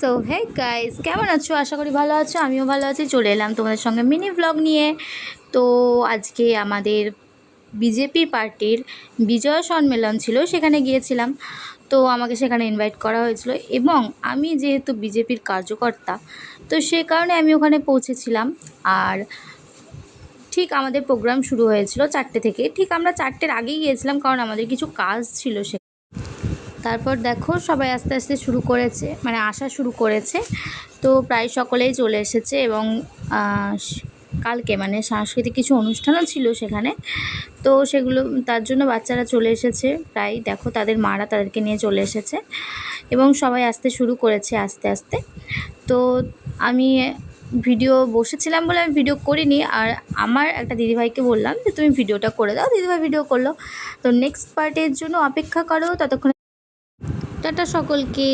So hey guys, কেমন আছো? আশা করি ভালো আছো। আমিও ভালো আছি। চলে এলাম তোমাদের সঙ্গে মিনি ব্লগ নিয়ে। তো আজকে আমাদের বিজেপি পার্টির বিজয় সম্মেলন ছিল, সেখানে গিয়েছিলাম। তো আমাকে সেখানে ইনভাইট করা হয়েছিল এবং আমি যেহেতু বিজেপির কার্যকর্তা, তো সে কারণে আমি ওখানে পৌঁছেছিলাম। আর ঠিক আমাদের প্রোগ্রাম শুরু হয়েছিল 4টে থেকে। ঠিক আমরা 4টের আগেই গিয়েছিলাম, কারণ আমাদের কিছু কাজ ছিল সে। তারপর দেখো সবাই আস্তে আস্তে শুরু করেছে, মানে আসা শুরু করেছে। তো প্রায় সকলেই চলে এসেছে এবং কালকে মানে সাংস্কৃতিক কিছু অনুষ্ঠানও ছিল সেখানে। তো সেগুলো তার জন্য বাচ্চারা চলে এসেছে প্রায়। দেখো তাদের মারা তাদেরকে নিয়ে চলে এসেছে এবং সবাই আসতে শুরু করেছে আস্তে আস্তে। তো আমি ভিডিও বসেছিলাম বলে আমি ভিডিও করিনি। আর আমার একটা দিদিভাইকে বললাম যে তুমি ভিডিওটা করে দাও। দিদিভাই ভিডিও করলো। তো নেক্সট পার্টের জন্য অপেক্ষা করো। ততক্ষণ টাটা সকলকে।